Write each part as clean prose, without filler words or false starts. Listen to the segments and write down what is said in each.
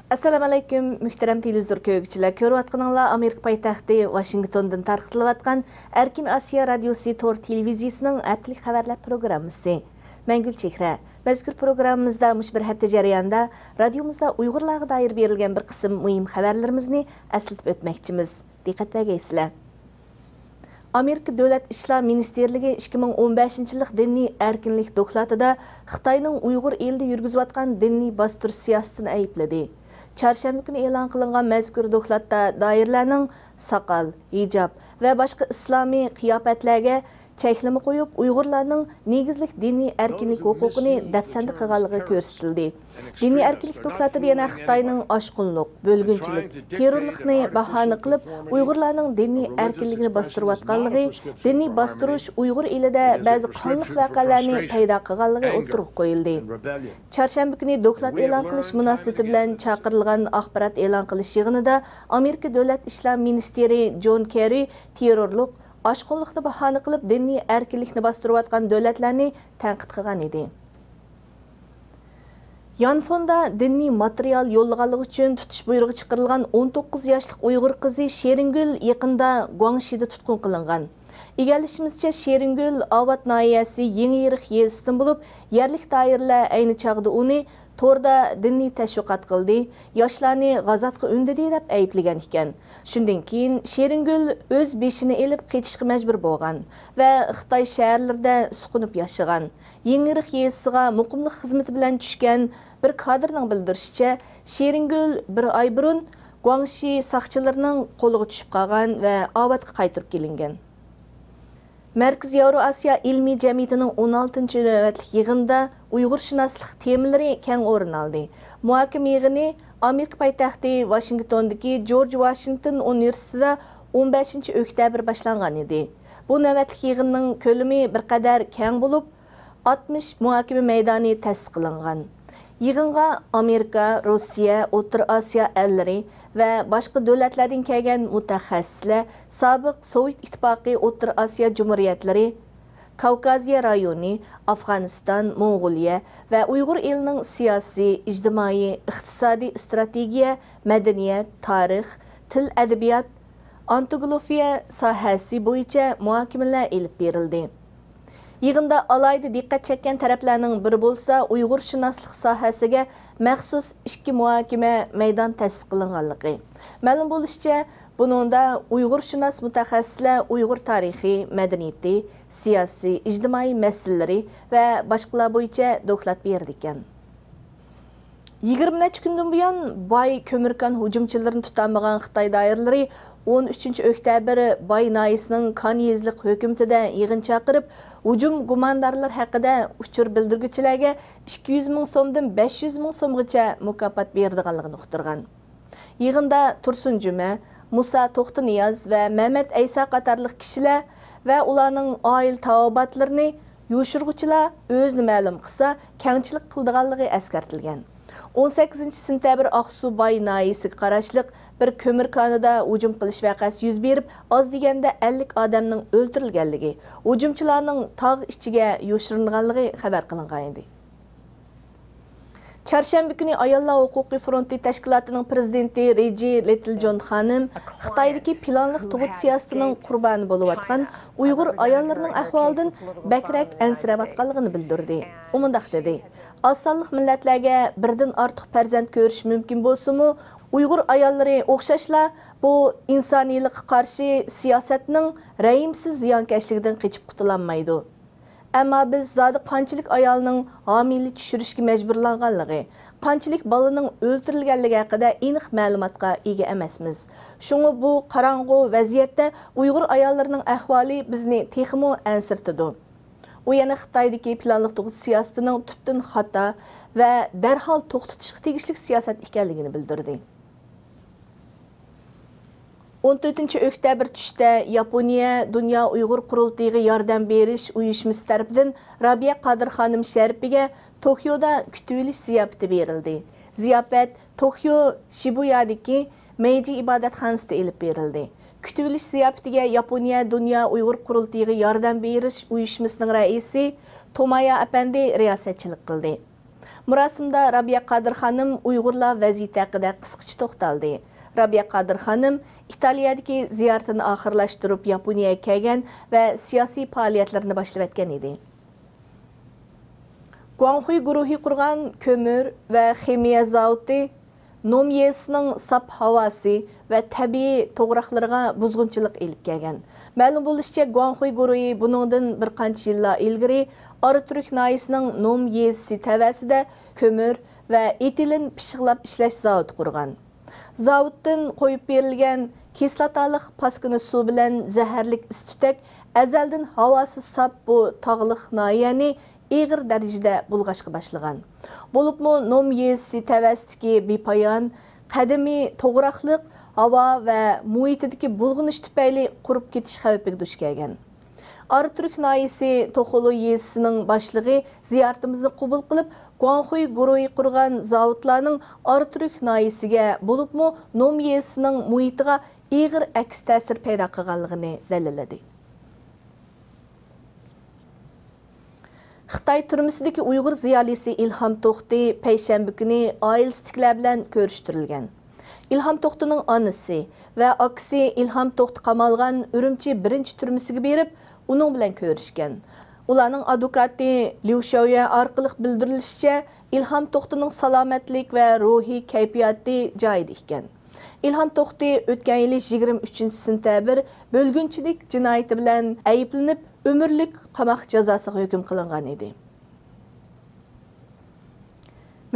Assalamu alaykum, muhtaram televizor ko'ruvchilar. Ko'rayotganinglar Amerika poytaxti Washingtondan tarqatilayotgan Erkin Asiya radiosi Tor televiziyasining haftalik xabarlar programmasi. Men Gulchehra. Mazkur programmamizda mush bir hafta jarayonida radiomizda Uyg'urlarga doir berilgan bir qism muhim xabarlarimizni eslatib o'tmoqchimiz. Diqqat bergaysizlar. Amerika Davlat ishlar ministerligi 2015-yillik diniy erkinlik dokladida Xitoyning Uyg'ur elida yurgizayotgan diniy bostirish siyosatini aybladi. Çarşamba günü e'lon qilingan mazkur dokladda doirlarning soqol, hijab va boshqa islomiy qiyofatlarga cheklama qo'yib, Uyg'urlarning negizlik diniy erkinlik huquqini dafsanda qilganligi ko'rsatildi. Diniy erkinlik dokladida yana Xitoyning oshqunlik, bo'lgunchilik, terrorlikni bahona qilib, Uyg'urlarning diniy erkinligini bostirayotganligi, diniy bostirish Uyg'ur elida ba'zi qonliq voqealarni paydo qilganligi o'tirib qo'yildi. Çarşamba günü doklad e'lon qilish munosabati bilan chaqirilgan axborot e'lon qilish yig'inida Amerika Davlat ishlar ministri John Kerry terrorlik, oshqunlikni bahona qilib diniy erkinlikni bostirayotgan davlatlarni tanqid qilgan edi. Yanfonda diniy material yo'llaganligi uchun tutish buyrug'i chiqarilgan 19 yoshlik Uyg'ur qizi Sheringul yaqinda Guangshida tutqun qilingan. Egalishimizcha Sheringul Avat nahiyasi Yengiyiriq yezisidan bo'lib, yerlik doiralar ayni chog'da uni torda diniy tashviqot qildi, yoshlarni g'azotga undadi deb ayblagan ekan. Shundan keyin Sheringul o'z beshini elib ketishga majbur bo'lgan va Xitoy shaharlarida suqunib yashagan. Yengiyiriq yezisiga muqimlik xizmati bilan tushgan bir kadrning bildirishicha, Sheringul bir oy burun Guangxi saqchilarining qo'liga tushib qolgan va Avatga qaytirib kelingan. Merkez Avroasiya ilmiy jamiyatining 16-navbatlik yig'inida Uyg'urshunoslik temalari keng o'rin oldi. Muhokama yig'ini Amerika poytaxti Washingtondagi George Washington universitetida 15-oktyabr boshlangan edi. Bu navbatlik yig'inning ko'lami bir qadar keng bo'lib, 60 muhokama maydoni ta'sis qilingan. Yig'inga Amerika, Rossiya, O'rta Osiyo ellari va boshqa davlatlardan kelgan mutaxassislar, sobiq Sovet ittifoqi O'rta Osiyo jumhuriyatlari, Kavkaziya rayoni, Afg'oniston, Mong'oliya va Uyg'ur elining siyosiy, ijtimoiy, iqtisodiy strategiya, madaniyat, tarix, til, adabiyot, antropologiya sohasi bo'yicha muhokamalar elib berildi. Yig'inda alayda diqqat chekkan taraflarning biri bo'lsa, Uyg'urshunoslik sohasiga maxsus 2 muhokama maydon ta'sis qilinganligi. Ma'lum bo'lishicha, buningda Uyg'urshunos mutaxassislar Uyg'ur tarixi, madaniyati, siyosiy, ijtimoiy masalalari va boshqalar bo'yicha doklad berdi ekan. 20 kundan buyon Bay ko'mirkan hujumchilarini tutamagan Xitoy doiralari 13-oktyabr Bay nahiyasining Kan yezlik hukumatida yig'in chaqirib, hujum gumondorlar haqida uchur bildiruvchilarga 200 ming so'mdan 500 ming so'mgacha mukofot berdiganligini uqtirgan. Yig'inda Tursun Juma, Musa To'xtiniyoz va Mehmet Aysa qatorliq kishilar va ularning oila tavobatlarini yoshirg'uchilar o'zini ma'lum qilsa, kengchilik qildiganligi eskartilgan. 18 sentabr Aqsu Bay nahiyasiga qarashliq bir ko'mir konida hujum qilish vaqasi yuz berib, oz deganda 50 odamning o'ldirilganligi, hujumchilarning tog' ichiga yoshiringanligi xabar qilingan edi. Çarşamba günü Ayollar Huquqi Fronti Tashkilotining prezidenti Reji Littlejohn xonim Xitoydagi planliq tug'ut siyosatining qurboni bo'layotgan Uyg'ur ayollarining ahvolidan bakrak ansirayotganligini bildirdi. U mundaq dedi: "Az sonli millatlarga birdan ortiq farzand ko'rish mumkin bo'lsa-mu, Uyg'ur ayollari o'xshashla bu insoniylikqa qarshi siyosatning ra'yimsiz ziyonkashligidan qochib qutulolmaydi. Ammo biz zodi qanchalik ayolning homiylik tushirishga majburlanganligi, qanchalik bolaning o'ldirilganligi haqida aniq ma'lumotga ega emasmiz. Shunga bu qorong'u vaziyatda Uyg'ur ayollarining ahvoli bizni texmo ansirtidi." U yana Xitoydagi planliq tug'ut siyosatining tubdan xato va darhol to'xtatishga tegishli siyosat ekanligini bildirdi. 14-oktyabr tushda Yaponiya Dunyo Uyg'ur qurultiyiga yordam berish uyushmasi tarafidan Rabiya Qodir xonim sharifiga Tokioda kutib olish ziyofati berildi. Ziyofat Tokio Shibuyadagi Meiji ibodatxonasida elib berildi. Kutib olish ziyofatiga Yaponiya Dunyo Uyg'ur qurultiyiga yordam berish uyushmasining raisi Tomaya apandi riyosatchilik qildi. Murasimda Rabiya Qadir xanım Uyg'urlar vaziyati haqida qisqacha to'xtaldi. Rabiya Qadir xanım İtaliyadagi ziyoratini oxirlashtirib Yaponiyaga kelgan va siyosiy faoliyatlarini boshlab o'tgan edi. Guanghui guruhi qurgan ko'mir va ximiya zavodi Nomyesining sap havası və təbii toğraqlarına buzğunçılıq elib gəlgan. Məlum bo'lishicha, Guanghui guruhi buningdan bir qancha yillar ilgari Arturuk nayisining Nomyesi təvəsində kömür və etilin pishiqlab ishlash zavodi qurgan. Zavoddan qo'yib berilgan kislotaliq paskini suv bilan zaharlik istutak azaldan havasi sap bu tog'liq nayani ig'ir darajada bulg'ashga boshlagan. Bo'libmi Nomyesi təvəsidagi bepoyon qadimiy to'g'raqliq havo va muhitidagi bulg'inish tufayli qurib ketish xavfiga duch kelgan. Arturuk nayisi Toxolu yezisining boshlig'i ziyoratimizni qabul qilib, Guanghui guruhi qurgan zavodlarning Arturuk nayisiga bo'libmi Nomyesining muhitiga ig'ir aks ta'sir paydo qilganligini dalilladi. Xitoy turmusidagi Uyg'ur ziyolisi İlham To'xti payshanba kuni oilasidagilar bilan ko'rishtirilgan. İlham To'xtining onasi va akasi İlham To'xti qamalgan Urumchi birinchi turmusiga berib, uning bilan ko'rishgan. Ularning advokati Liu Xiaoyan orqali bildirilishicha, İlham To'xtining salomatlik va ruhiy kayfiyati joyida ekan. İlham To'xti o'tgan yil 23-sentabr bo'lgunchilik jinoyati bilan ayblanib, ömürlük qamoq jazosiga hukm qilingan edi.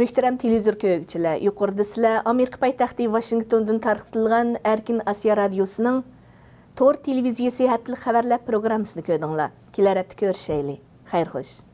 Muhtaram televizor ko'ruvchilar, yuqorida sizlar Amerika poytaxti Washingtondan tarqatilgan Erkin Asiya radiosining Tor televiziyasi haftalik xabarlar programmasini ko'rdinglar. Kelar hafta ko'rishaylik. Xayr xo'sh.